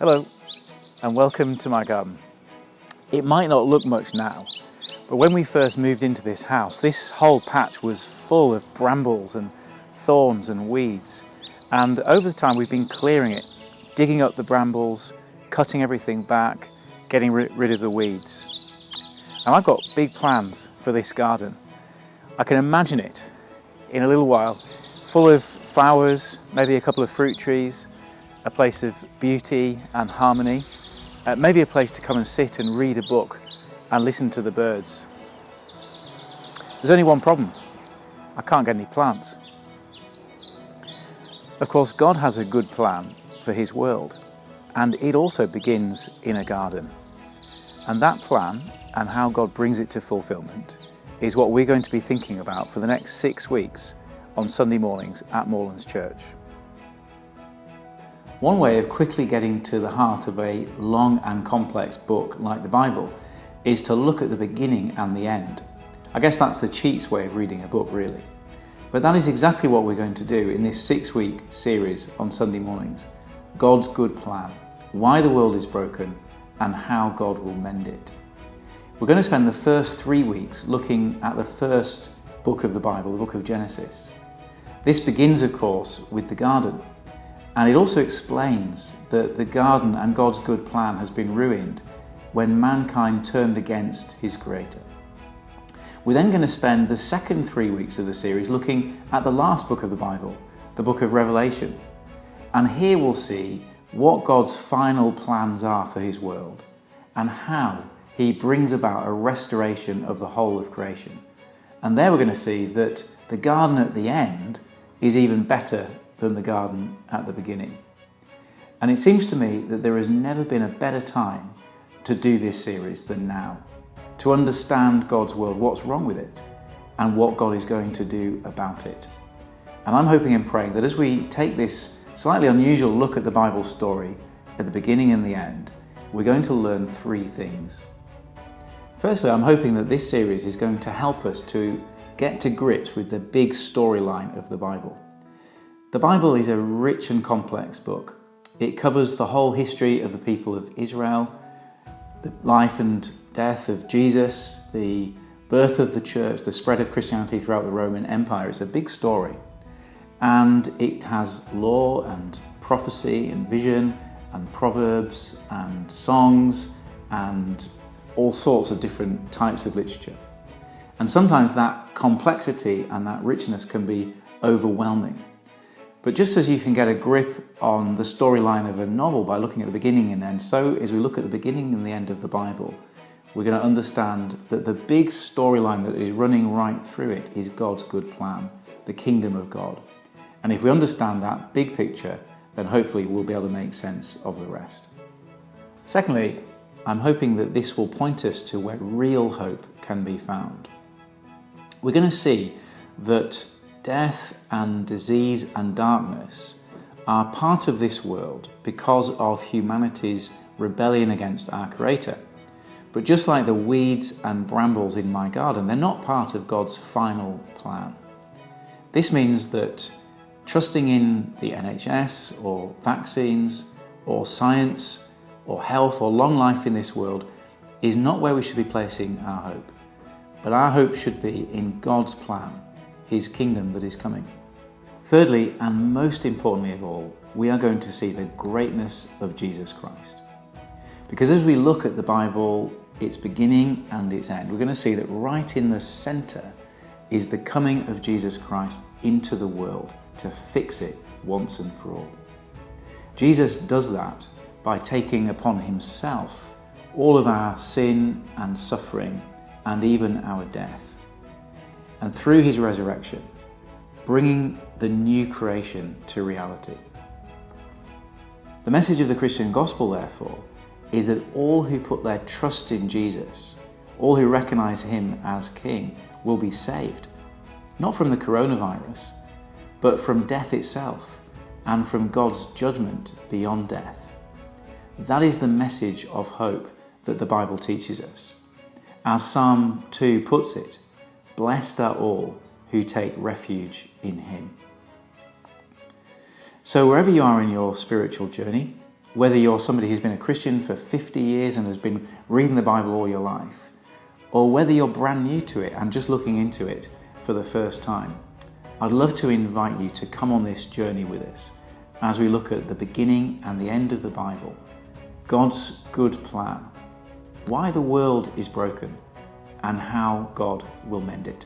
Hello and welcome to my garden. It might not look much now, but when we first moved into this house, this whole patch was full of brambles and thorns and weeds. And over the time we've been clearing it, digging up the brambles, cutting everything back, getting rid of the weeds. And I've got big plans for this garden. I can imagine it in a little while, full of flowers, maybe a couple of fruit trees, a place of beauty and harmony, maybe a place to come and sit and read a book and listen to the birds. There's only one problem. I can't get any plants. Of course, God has a good plan for his world, and it also begins in a garden. And that plan and how God brings it to fulfillment is what we're going to be thinking about for the next 6 weeks on Sunday mornings at Moorlands Church. One way of quickly getting to the heart of a long and complex book like the Bible is to look at the beginning and the end. I guess that's the cheats way of reading a book, really. But that is exactly what we're going to do in this 6-week series on Sunday mornings. God's good plan, why the world is broken, and how God will mend it. We're going to spend the first 3 weeks looking at the first book of the Bible, the book of Genesis. This begins, of course, with the garden. And it also explains that the garden and God's good plan has been ruined when mankind turned against his Creator. We're then going to spend the second 3 weeks of the series looking at the last book of the Bible, the book of Revelation. And here we'll see what God's final plans are for his world and how he brings about a restoration of the whole of creation. And there we're going to see that the garden at the end is even better than the garden at the beginning. And it seems to me that there has never been a better time to do this series than now, to understand God's world, what's wrong with it, and what God is going to do about it. And I'm hoping and praying that as we take this slightly unusual look at the Bible story at the beginning and the end, we're going to learn 3 things. Firstly, I'm hoping that this series is going to help us to get to grips with the big storyline of the Bible. The Bible is a rich and complex book. It covers the whole history of the people of Israel, the life and death of Jesus, the birth of the church, the spread of Christianity throughout the Roman Empire. It's a big story. And it has law and prophecy and vision and proverbs and songs and all sorts of different types of literature. And sometimes that complexity and that richness can be overwhelming. But just as you can get a grip on the storyline of a novel by looking at the beginning and end, so as we look at the beginning and the end of the Bible, we're going to understand that the big storyline that is running right through it is God's good plan, the kingdom of God. And if we understand that big picture, then hopefully we'll be able to make sense of the rest. Secondly, I'm hoping that this will point us to where real hope can be found. We're going to see that death and disease and darkness are part of this world because of humanity's rebellion against our Creator. But just like the weeds and brambles in my garden, they're not part of God's final plan. This means that trusting in the NHS or vaccines or science or health or long life in this world is not where we should be placing our hope. But our hope should be in God's plan, his kingdom that is coming. Thirdly, and most importantly of all, we are going to see the greatness of Jesus Christ. Because as we look at the Bible, its beginning and its end, we're going to see that right in the center is the coming of Jesus Christ into the world to fix it once and for all. Jesus does that by taking upon himself all of our sin and suffering and even our death. And through his resurrection, bringing the new creation to reality. The message of the Christian gospel, therefore, is that all who put their trust in Jesus, all who recognize him as King, will be saved. Not from the coronavirus, but from death itself and from God's judgment beyond death. That is the message of hope that the Bible teaches us. As Psalm 2 puts it, blessed are all who take refuge in him. So wherever you are in your spiritual journey, Whether you're somebody who's been a Christian for 50 years and has been reading the Bible all your life, or whether you're brand new to it and just looking into it for the first time, I'd love to invite you to come on this journey with us as we look at the beginning and the end of the Bible, God's good plan, why the world is broken, and how God will mend it.